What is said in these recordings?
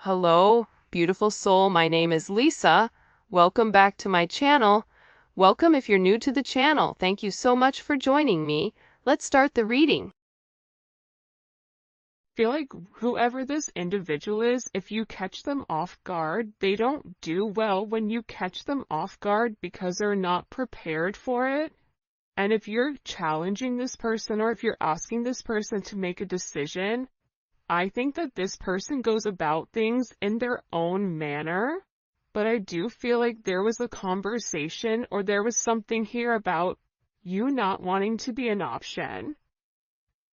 Hello, beautiful soul. My name is Lisa. Welcome back to my channel. Welcome if you're new to the channel. Thank you so much for joining me. Let's start the reading. Feel like whoever this individual is, if you catch them off guard, they don't do well when you catch them off guard because they're not prepared for it. And if you're challenging this person or if you're asking this person to make a decision, I think that this person goes about things in their own manner. But I do feel like there was a conversation or there was something here about you not wanting to be an option,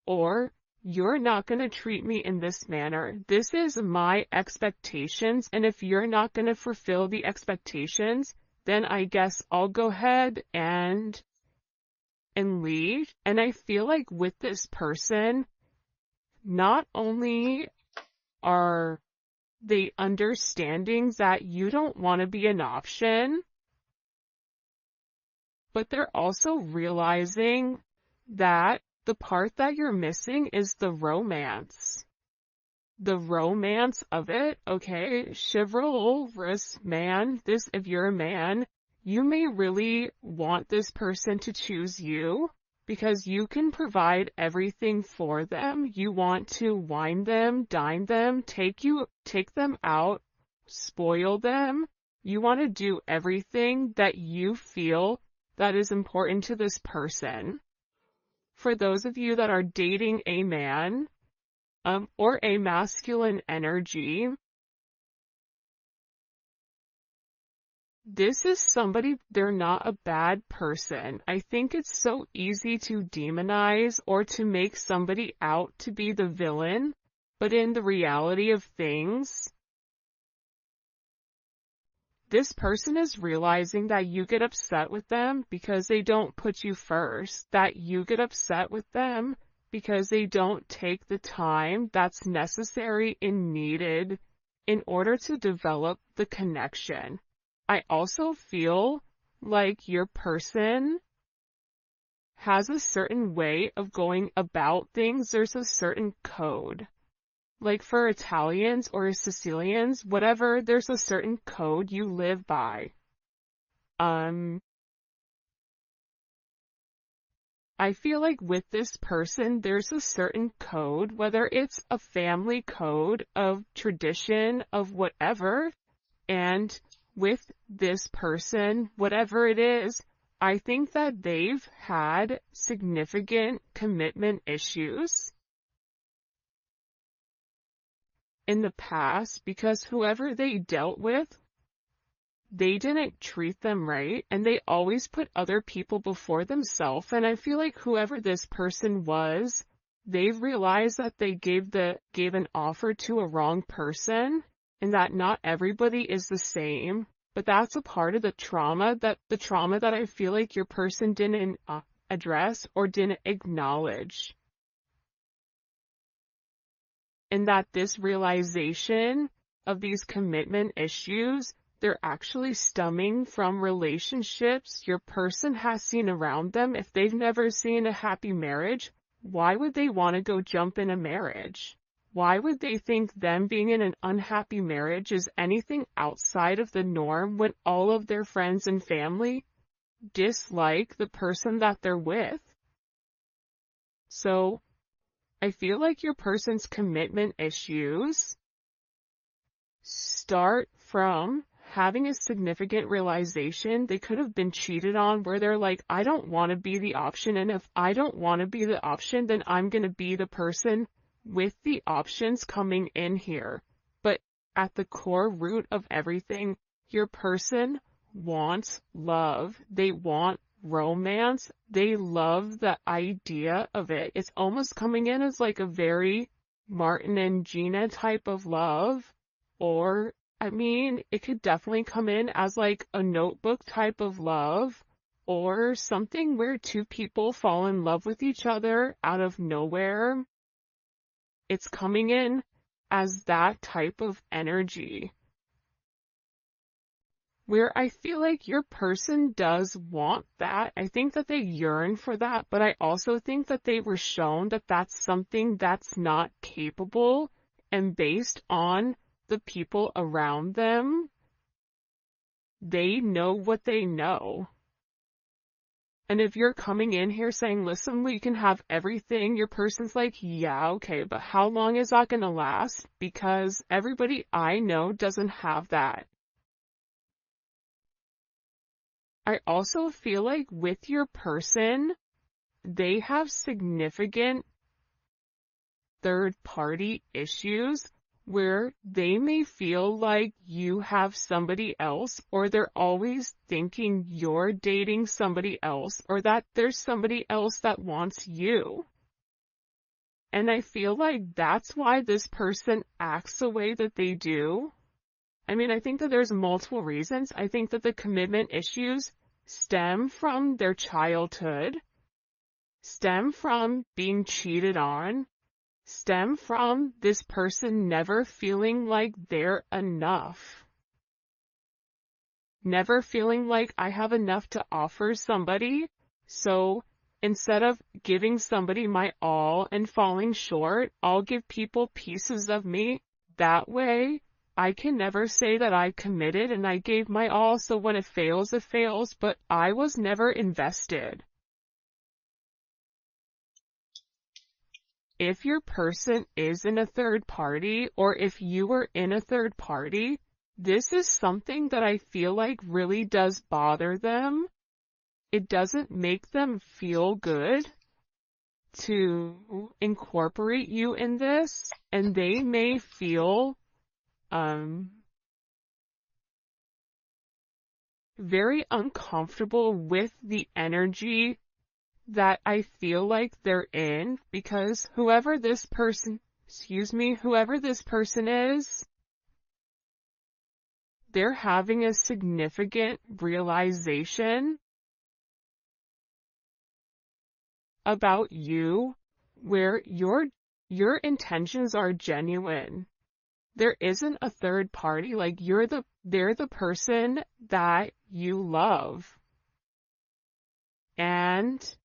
or you're not going to treat me in this manner. This is my expectations, and if you're not going to fulfill the expectations, then I guess I'll go ahead and leave. And I feel like with this person, not only are they understanding that you don't want to be an option, but they're also realizing that the part that you're missing is the romance. The romance of it, okay? Chivalrous man, if you're a man, you may really want this person to choose you because you can provide everything for them. You want to wine them, dine them, take them out, spoil them. You want to do everything that you feel that is important to this person. For those of you that are dating a man, or a masculine energy, this is somebody, they're not a bad person. I think it's so easy to demonize or to make somebody out to be the villain, but in the reality of things, this person is realizing that you get upset with them because they don't put you first, that you get upset with them because they don't take the time that's necessary and needed in order to develop the connection. I also feel like your person has a certain way of going about things. There's a certain code. Like for Italians or Sicilians, whatever, there's a certain code you live by. I feel like with this person, there's a certain code, whether it's a family code of tradition of whatever, and with this person, whatever it is, I think that they've had significant commitment issues in the past because whoever they dealt with, they didn't treat them right, and they always put other people before themselves. And I feel like whoever this person was, they've realized that they gave an offer to a wrong person, and that not everybody is the same. But that's a part of the trauma that I feel like your person didn't address or didn't acknowledge. And that this realization of these commitment issues, they're actually stemming from relationships your person has seen around them. If they've never seen a happy marriage, why would they want to go jump in a marriage? Why would they think them being in an unhappy marriage is anything outside of the norm when all of their friends and family dislike the person that they're with? So I feel like your person's commitment issues start from having a significant realization they could have been cheated on, where they're like, I don't want to be the option, and if I don't want to be the option, then I'm going to be the person with the options coming in here. But at the core root of everything, your person wants love. They want romance. They love the idea of it. It's almost coming in as like a very Martin and Gina type of love, or I mean, it could definitely come in as like a Notebook type of love, or something where two people fall in love with each other out of nowhere. It's coming in as that type of energy, where I feel like your person does want that. I think that they yearn for that, but I also think that they were shown that that's something that's not capable, and based on the people around them, they know what they know. And if you're coming in here saying, listen, we can have everything, your person's like, yeah, okay, but how long is that going to last? Because everybody I know doesn't have that. I also feel like with your person, they have significant third-party issues where they may feel like you have somebody else, or they're always thinking you're dating somebody else, or that there's somebody else that wants you. And I feel like that's why this person acts the way that they do. I mean, I think that there's multiple reasons. I think that the commitment issues stem from their childhood, stem from being cheated on, stem from this person never feeling like they're enough. Never feeling like I have enough to offer somebody, so instead of giving somebody my all and falling short, I'll give people pieces of me. That way, I can never say that I committed and I gave my all, so when it fails, but I was never invested. If your person is in a third party, or if you were in a third party, this is something that I feel like really does bother them. It doesn't make them feel good to incorporate you in this, and they may feel very uncomfortable with the energy that I feel like they're in, because whoever this person is, they're having a significant realization about you where your intentions are genuine. There isn't a third party, like they're the person that you love. And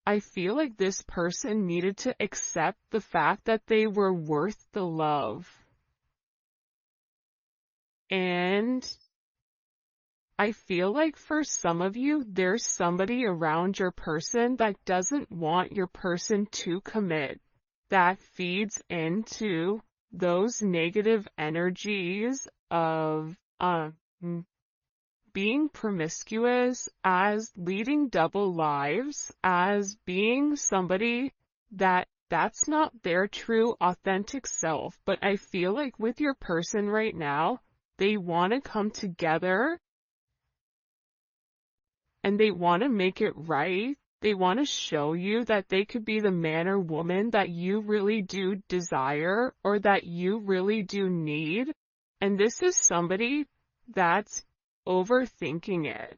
I feel like this person needed to accept the fact that they were worth the love. And I feel like for some of you, there's somebody around your person that doesn't want your person to commit, that feeds into those negative energies of being promiscuous, as leading double lives, as being somebody that's not their true authentic self. But I feel like with your person right now, they want to come together and they want to make it right. They want to show you that they could be the man or woman that you really do desire, or that you really do need. And this is somebody that's overthinking it.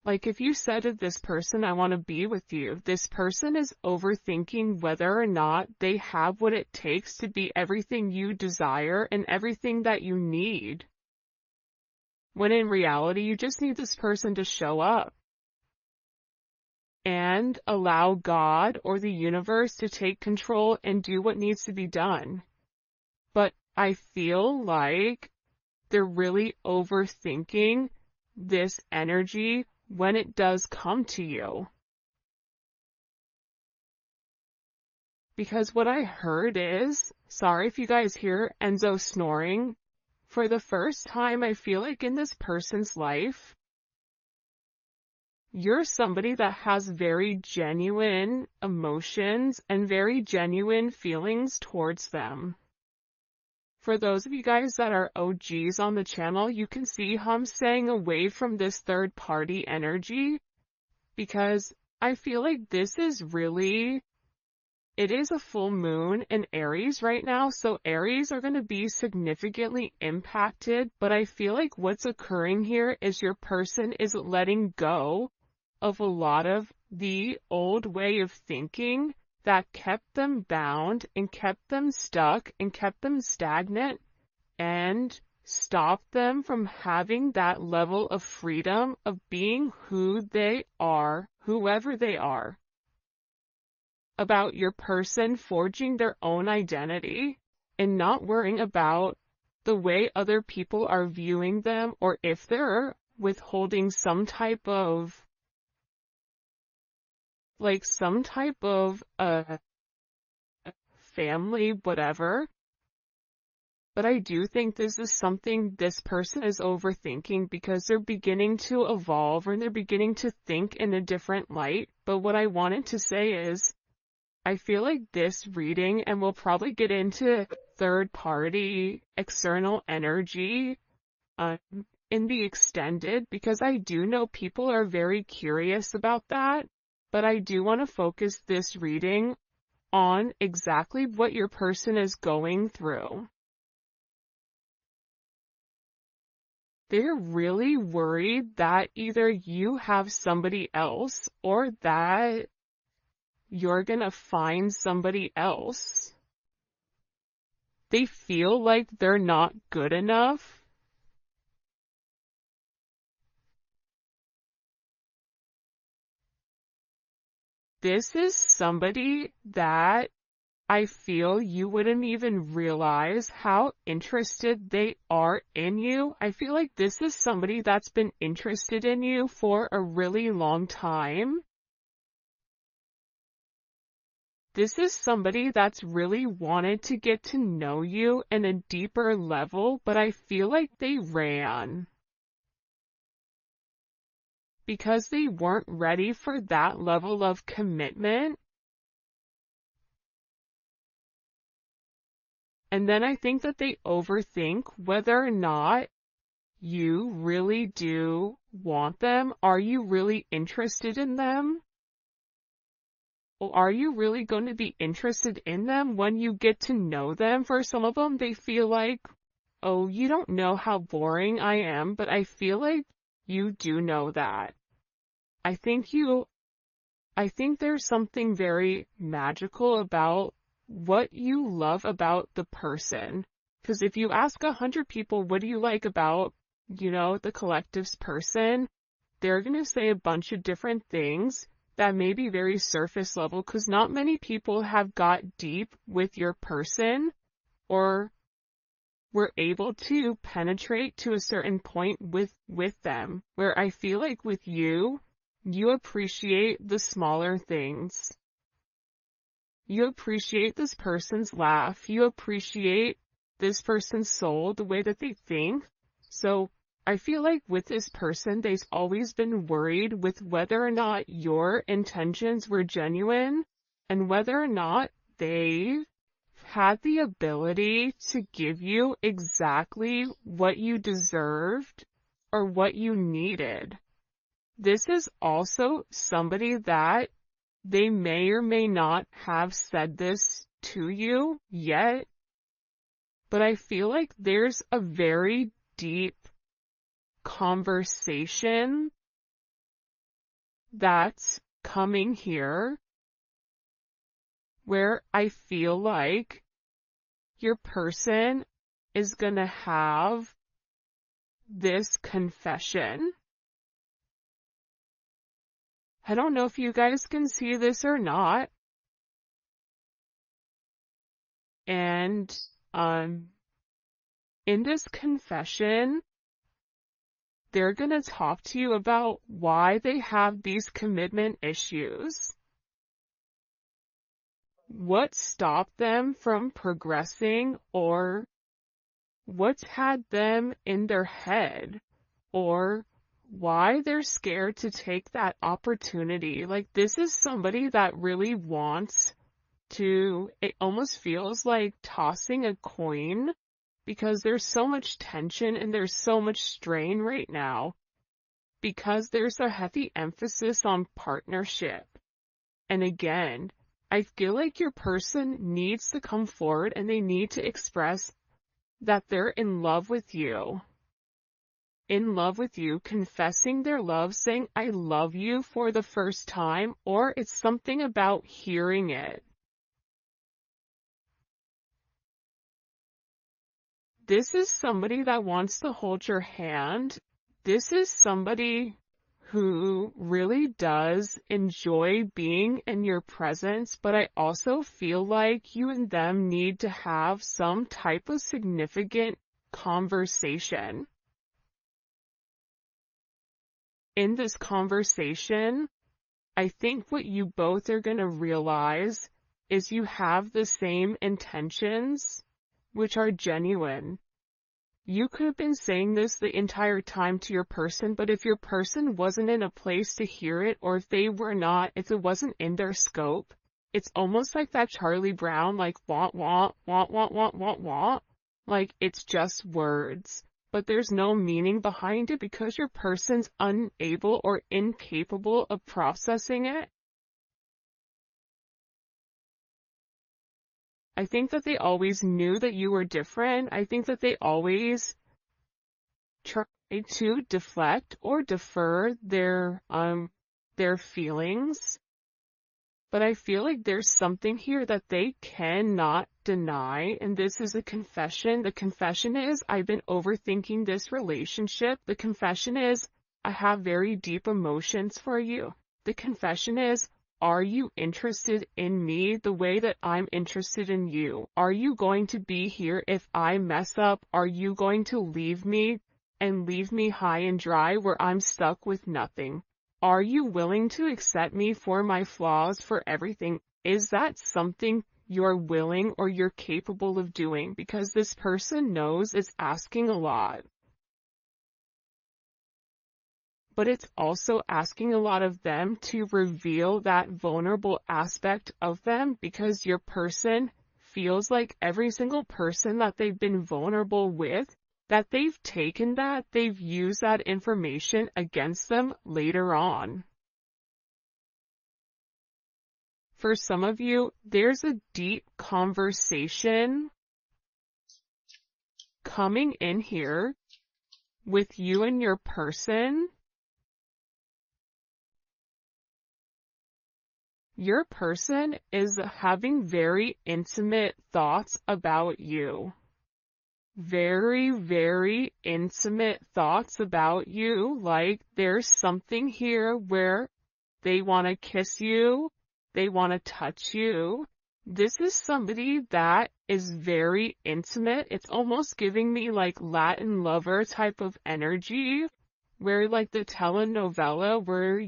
Like if you said to this person, I want to be with you, this person is overthinking whether or not they have what it takes to be everything you desire and everything that you need. When in reality, you just need this person to show up and allow God or the universe to take control and do what needs to be done. But I feel like they're really overthinking this energy when it does come to you. Because what I heard is, sorry if you guys hear Enzo snoring, for the first time I feel like in this person's life, you're somebody that has very genuine emotions and very genuine feelings towards them. For those of you guys that are OGs on the channel, you can see how I'm staying away from this third party energy, because I feel like this is really, it is a full moon in Aries right now, so Aries are going to be significantly impacted, but I feel like what's occurring here is your person is letting go of a lot of the old way of thinking that kept them bound and kept them stuck and kept them stagnant and stopped them from having that level of freedom of being who they are, whoever they are. about your person forging their own identity and not worrying about the way other people are viewing them, or if they're withholding some type of family, whatever. But I do think this is something this person is overthinking because they're beginning to evolve and they're beginning to think in a different light. But what I wanted to say is, I feel like this reading, and we'll probably get into third party external energy in the extended, because I do know people are very curious about that. But I do want to focus this reading on exactly what your person is going through. They're really worried that either you have somebody else or that you're gonna find somebody else. They feel like they're not good enough. This is somebody that I feel you wouldn't even realize how interested they are in you. I feel like this is somebody that's been interested in you for a really long time. This is somebody that's really wanted to get to know you in a deeper level, but I feel like they ran because they weren't ready for that level of commitment. And then I think that they overthink whether or not you really do want them. Are you really interested in them? Or are you really going to be interested in them when you get to know them? For some of them, they feel like, oh, you don't know how boring I am, but I feel like you do know that. I think there's something very magical about what you love about the person. Because if you ask 100 people, what do you like about, the collective's person, they're going to say a bunch of different things that may be very surface level, because not many people have got deep with your person or were able to penetrate to a certain point with them, where I feel like with you, you appreciate the smaller things. You appreciate this person's laugh. You appreciate this person's soul, the way that they think. So I feel like with this person, they've always been worried with whether or not your intentions were genuine and whether or not they had the ability to give you exactly what you deserved or what you needed. This is also somebody that they may or may not have said this to you yet, but I feel like there's a very deep conversation that's coming here where I feel like your person is gonna have this confession. I don't know if you guys can see this or not. And in this confession, they're going to talk to you about why they have these commitment issues. What stopped them from progressing, or what's had them in their head, or why they're scared to take that opportunity. Like, this is somebody that really wants to, it almost feels like tossing a coin, because there's so much tension and there's so much strain right now, because there's a heavy emphasis on partnership. And again, I feel like your person needs to come forward and they need to express that they're in love with you. In love with you, confessing their love, saying, I love you for the first time, or it's something about hearing it. This is somebody that wants to hold your hand. This is somebody who really does enjoy being in your presence, but I also feel like you and them need to have some type of significant conversation. In this conversation, I think what you both are going to realize is you have the same intentions, which are genuine. You could have been saying this the entire time to your person, but if your person wasn't in a place to hear it, or if it wasn't in their scope, it's almost like that Charlie Brown, like, want, want. Like, it's just words. But there's no meaning behind it because your person's unable or incapable of processing it. I think that they always knew that you were different. I think that they always tried to deflect or defer their feelings. But I feel like there's something here that they cannot deny, and this is a confession. The confession is, I've been overthinking this relationship. The confession is, I have very deep emotions for you. The confession is, are you interested in me the way that I'm interested in you? Are you going to be here if I mess up? Are you going to leave me and leave me high and dry where I'm stuck with nothing? Are you willing to accept me for my flaws, for everything? Is that something you're willing or you're capable of doing? Because this person knows it's asking a lot. But it's also asking a lot of them to reveal that vulnerable aspect of them, because your person feels like every single person that they've been vulnerable with, that they've taken that, they've used that information against them later on. For some of you, there's a deep conversation coming in here with you and your person. Your person is having very intimate thoughts about you. Very, very intimate thoughts about you. Like, there's something here where they want to kiss you, they want to touch you. This is somebody that is very intimate. It's almost giving me like Latin lover type of energy, where like the telenovela where,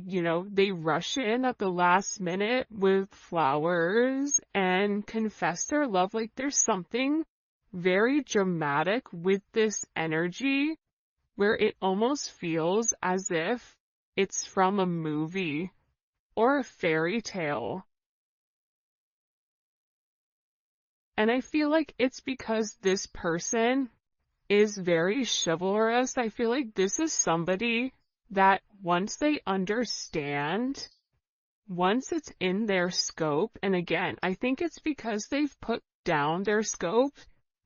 they rush in at the last minute with flowers and confess their love. Like, there's something very dramatic with this energy where it almost feels as if it's from a movie or a fairy tale. And I feel like it's because this person is very chivalrous. I feel like this is somebody that once they understand, once it's in their scope, and again, I think it's because they've put down their scope,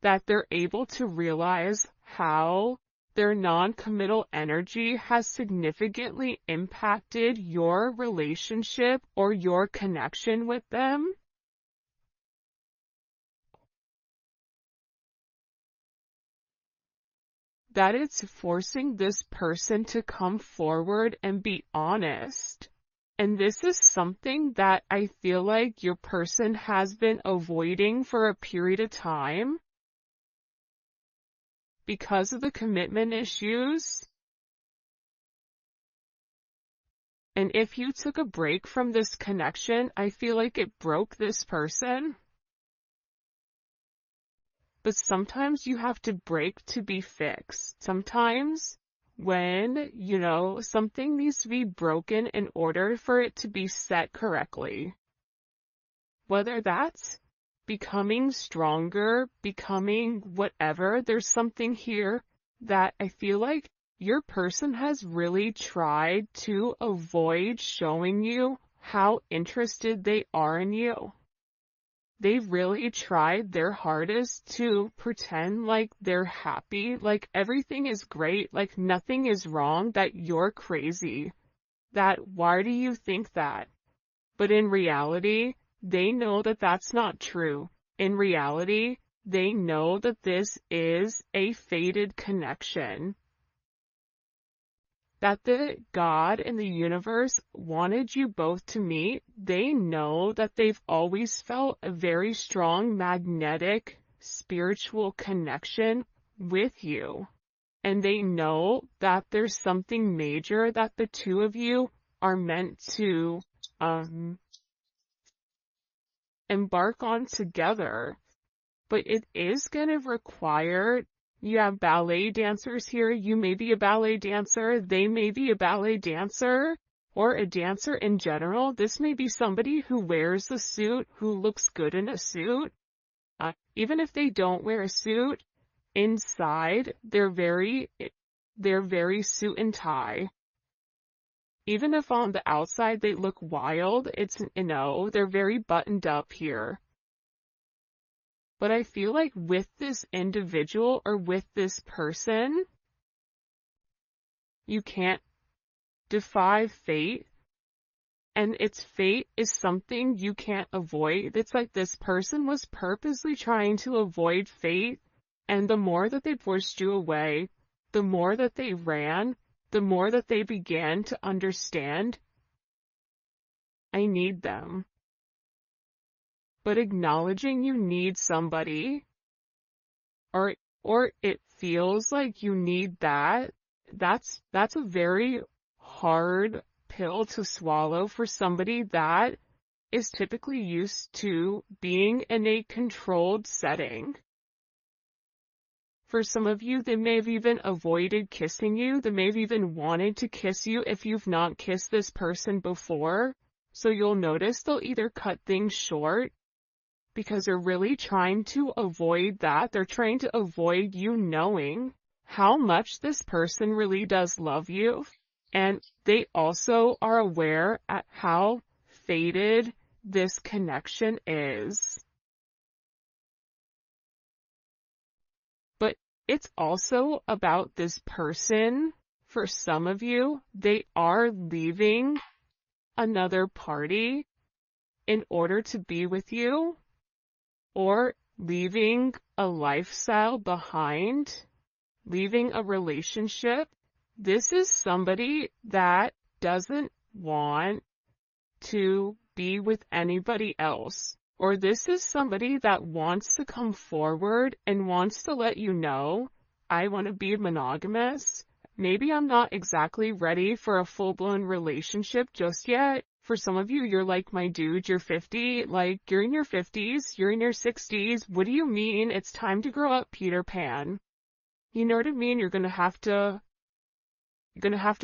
that they're able to realize how their non-committal energy has significantly impacted your relationship or your connection with them. That it's forcing this person to come forward and be honest. And this is something that I feel like your person has been avoiding for a period of time because of the commitment issues. And if you took a break from this connection, I feel like it broke this person. But sometimes you have to break to be fixed. Sometimes when, something needs to be broken in order for it to be set correctly. Whether that's becoming stronger, becoming whatever, there's something here that I feel like your person has really tried to avoid showing you how interested they are in you. They've really tried their hardest to pretend like they're happy, like everything is great, like nothing is wrong, that you're crazy. That why do you think that? But in reality, they know that that's not true. In reality, they know that this is a fated connection. that the God and the universe wanted you both to meet. They know that they've always felt a very strong magnetic spiritual connection with you. And they know that there's something major that the two of you are meant to embark on together. But it is going to require, you have ballet dancers here, you may be a ballet dancer, they may be a ballet dancer, or a dancer in general. This may be somebody who wears a suit, who looks good in a suit. Even if they don't wear a suit, inside, they're very suit and tie. Even if on the outside they look wild, they're very buttoned up here. But I feel like with this individual or with this person, you can't defy fate. And its fate is something you can't avoid. It's like this person was purposely trying to avoid fate. And the more that they pushed you away, the more that they ran, the more that they began to understand, I need them. But acknowledging you need somebody, or it feels like you need that's a very hard pill to swallow for somebody that is typically used to being in a controlled setting. For some of you, they may have even avoided kissing you. They may have even wanted to kiss you if you've not kissed this person before. So you'll notice they'll either cut things short because they're really trying to avoid that. They're trying to avoid you knowing how much this person really does love you. And they also are aware at how fated this connection is. But it's also about this person. For some of you, they are leaving another party in order to be with you, or leaving a lifestyle behind, leaving a relationship. This is somebody that doesn't want to be with anybody else. Or this is somebody that wants to come forward and wants to let you know, I want to be monogamous. Maybe I'm not exactly ready for a full-blown relationship just yet. For some of you, you're like, my dude, you're 50, like, you're in your 50s, you're in your 60s. What do you mean? It's time to grow up, Peter Pan. You know what I mean? You're gonna have to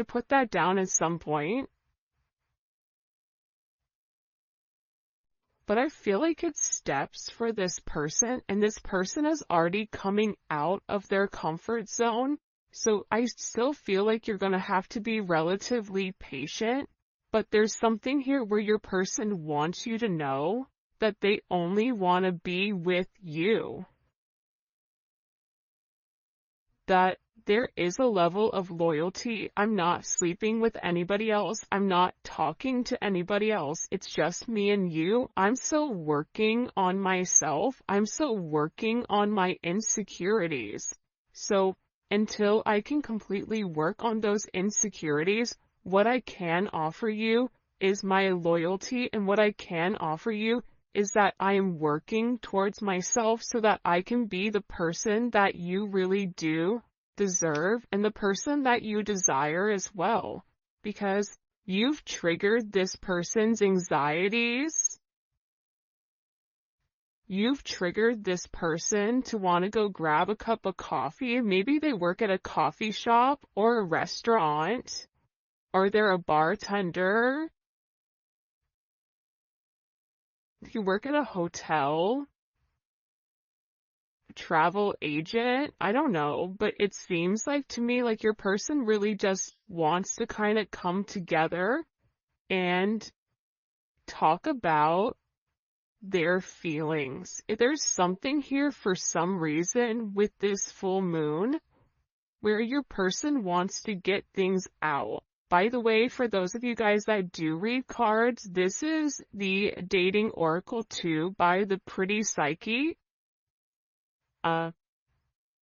put that down at some point. But I feel like it's steps for this person, and this person is already coming out of their comfort zone. So I still feel like you're gonna have to be relatively patient. But there's something here where your person wants you to know that they only want to be with you. That there is a level of loyalty. I'm not sleeping with anybody else. I'm not talking to anybody else. It's just me and you. I'm still working on myself. I'm still working on my insecurities. So until I can completely work on those insecurities, what I can offer you is my loyalty, and what I can offer you is that I am working towards myself so that I can be the person that you really do deserve and the person that you desire as well. Because you've triggered this person's anxieties. You've triggered this person to want to go grab a cup of coffee. Maybe they work at a coffee shop or a restaurant. Or they're a bartender. You work at a hotel. Travel agent. I don't know, but it seems like to me like your person really just wants to kind of come together and talk about their feelings. If there's something here for some reason with this full moon where your person wants to get things out. By the way, for those of you guys that do read cards, this is the Dating Oracle 2 by the Pretty Psyche.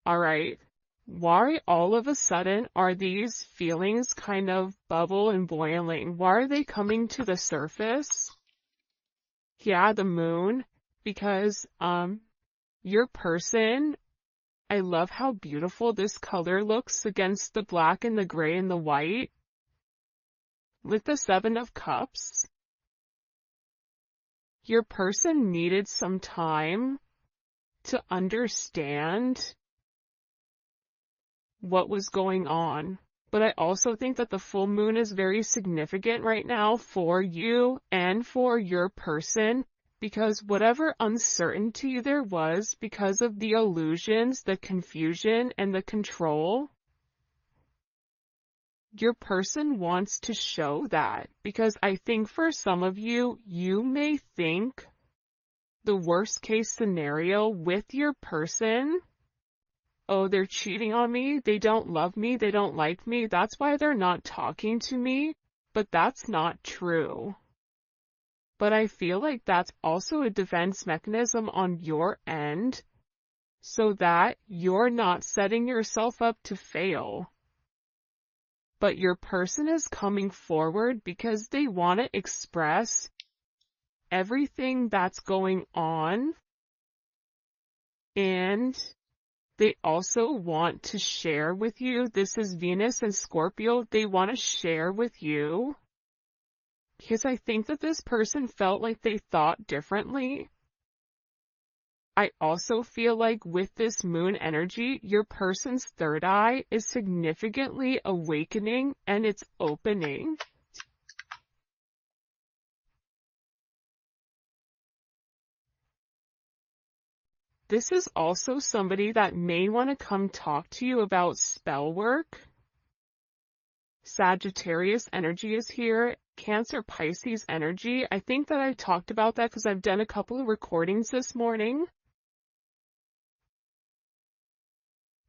Alright. Why all of a sudden are these feelings kind of bubble and boiling? Why are they coming to the surface? Yeah, the moon, because your person, I love how beautiful this color looks against the black and the gray and the white. With the Seven of Cups, your person needed some time to understand what was going on. But I also think that the full moon is very significant right now for you and for your person, because whatever uncertainty there was because of the illusions, the confusion, and the control, your person wants to show that. Because I think for some of you, you may think the worst case scenario with your person, oh, they're cheating on me, they don't love me, they don't like me, that's why they're not talking to me. But that's not true. But I feel like that's also a defense mechanism on your end, so that you're not setting yourself up to fail. But your person is coming forward because they want to express everything that's going on, and they also want to share with you. This is Venus and Scorpio. They want to share with you because I think that this person felt like they thought differently. I also feel like with this moon energy, your person's third eye is significantly awakening and it's opening. This is also somebody that may want to come talk to you about spell work. Sagittarius energy is here. Cancer, Pisces energy. I think that I talked about that because I've done a couple of recordings this morning.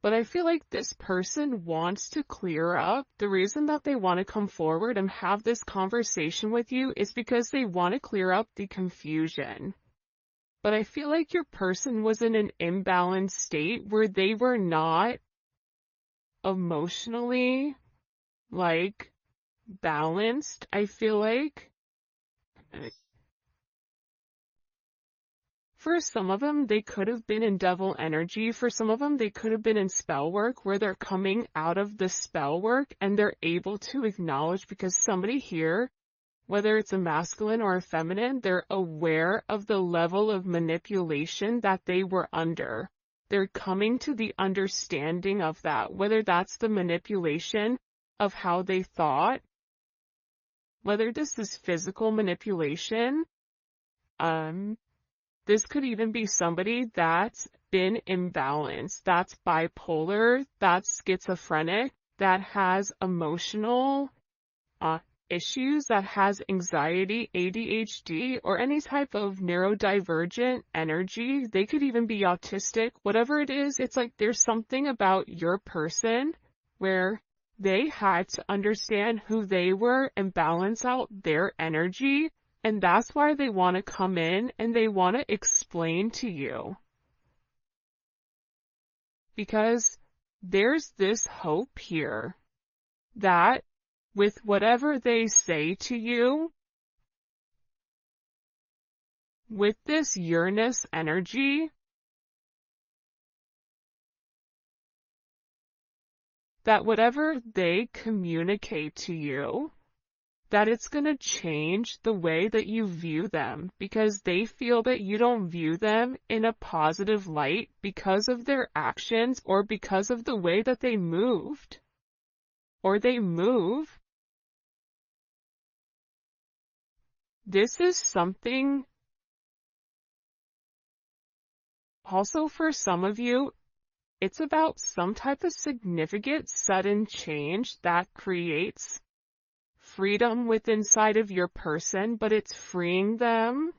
But I feel like this person wants to clear up. The reason that they want to come forward and have this conversation with you is because they want to clear up the confusion. But I feel like your person was in an imbalanced state where they were not emotionally, balanced, I feel like. For some of them, they could have been in devil energy. For some of them, they could have been in spell work where they're coming out of the spell work and they're able to acknowledge, because somebody here, whether it's a masculine or a feminine, they're aware of the level of manipulation that they were under. They're coming to the understanding of that, whether that's the manipulation of how they thought, whether this is physical manipulation. This could even be somebody that's been imbalanced, that's bipolar, that's schizophrenic, that has emotional issues, that has anxiety, ADHD, or any type of neurodivergent energy. They could even be autistic. Whatever it is, it's like there's something about your person where they had to understand who they were and balance out their energy. And that's why they want to come in and they want to explain to you. Because there's this hope here that with whatever they say to you, with this Uranus energy, that whatever they communicate to you, that it's going to change the way that you view them, because they feel that you don't view them in a positive light because of their actions or because of the way that they moved or they move. This is something also for some of you, it's about some type of significant sudden change that creates freedom within inside of your person, but it's freeing them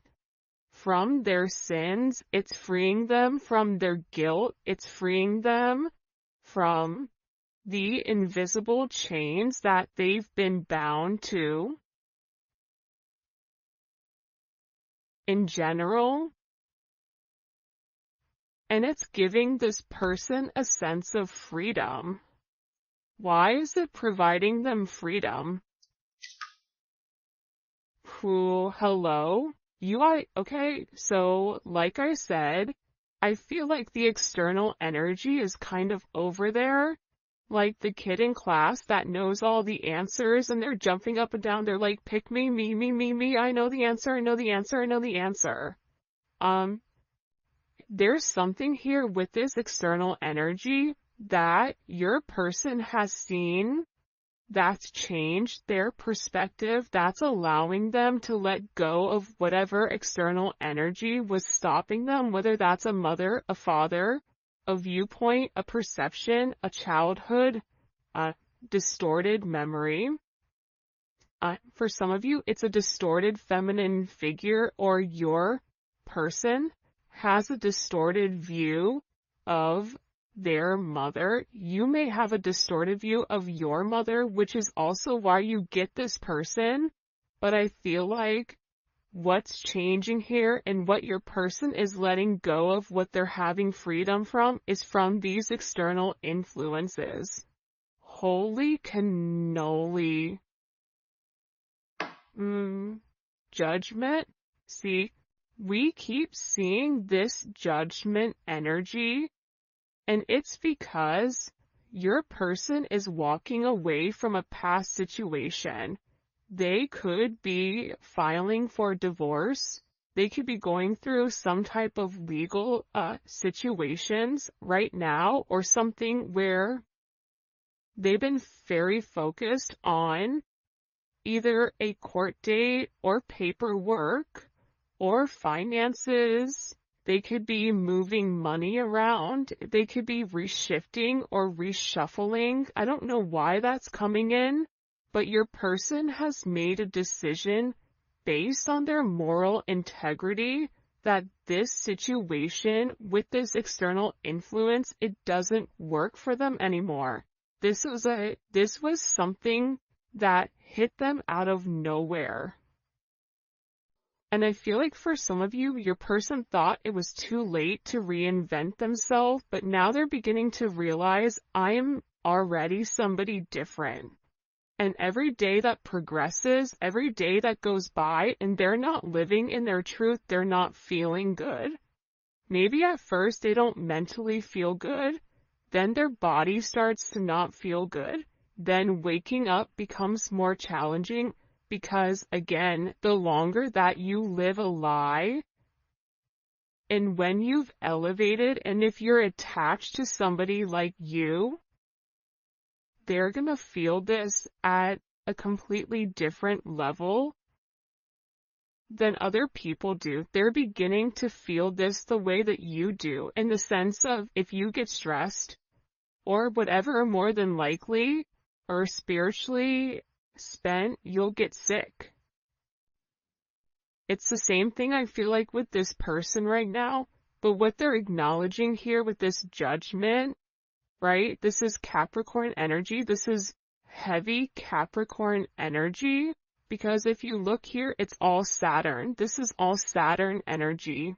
from their sins, it's freeing them from their guilt, it's freeing them from the invisible chains that they've been bound to. In general, and it's giving this person a sense of freedom. Why is it providing them freedom? Cool, hello? Okay, so like I said, I feel like the external energy is kind of over there, like the kid in class that knows all the answers and they're jumping up and down. They're like, pick me, me, I know the answer, I know the answer, I know the answer. There's something here with this external energy that your person has seen that's changed their perspective, that's allowing them to let go of whatever external energy was stopping them, whether that's a mother, a father, a viewpoint, a perception, a childhood, a distorted memory. For some of you, it's a distorted feminine figure, or your person has a distorted view of their mother. You may have a distorted view of your mother, which is also why you get this person. But I feel like what's changing here and what your person is letting go of, what they're having freedom from, is from these external influences. Holy cannoli. Judgment. See, we keep seeing this judgment energy, and it's because your person is walking away from a past situation. They could be filing for divorce. They could be going through some type of legal situations right now, or something where they've been very focused on either a court date or paperwork or finances. They could be moving money around. They could be reshifting or reshuffling. I don't know why that's coming in, but your person has made a decision based on their moral integrity that this situation with this external influence, it doesn't work for them anymore. This was something that hit them out of nowhere. And I feel like for some of you, your person thought it was too late to reinvent themselves, but now they're beginning to realize, I am already somebody different. And every day that progresses, every day that goes by, and they're not living in their truth, they're not feeling good. Maybe at first they don't mentally feel good, then their body starts to not feel good. Then waking up becomes more challenging because, again, the longer that you live a lie, and when you've elevated, and if you're attached to somebody like you, they're gonna feel this at a completely different level than other people do. They're beginning to feel this the way that you do, in the sense of if you get stressed or whatever, more than likely, or spiritually spent, you'll get sick. It's the same thing I feel like with this person right now, but what they're acknowledging here with this judgment, right? This is Capricorn energy. This is heavy Capricorn energy, because if you look here, it's all Saturn. This is all Saturn energy.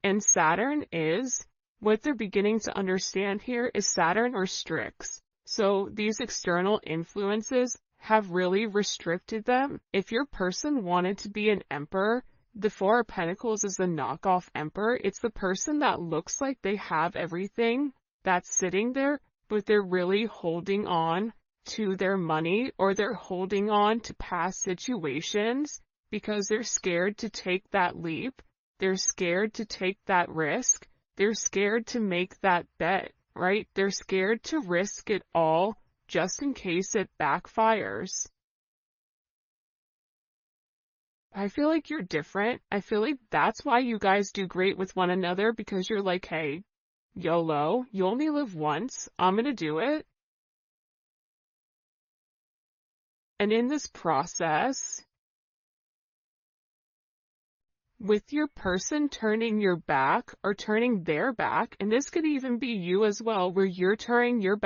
And Saturn is, what they're beginning to understand here is Saturn restricts. So these external influences have really restricted them. If your person wanted to be an emperor, the Four of Pentacles is the knockoff emperor. It's the person that looks like they have everything that's sitting there, but they're really holding on to their money, or they're holding on to past situations because they're scared to take that leap. They're scared to take that risk. They're scared to make that bet, right? They're scared to risk it all just in case it backfires. I feel like you're different. I feel like that's why you guys do great with one another, because you're like, hey, YOLO, you only live once. I'm gonna do it. And in this process, with your person turning your back or turning their back, and this could even be you as well, where you're turning your back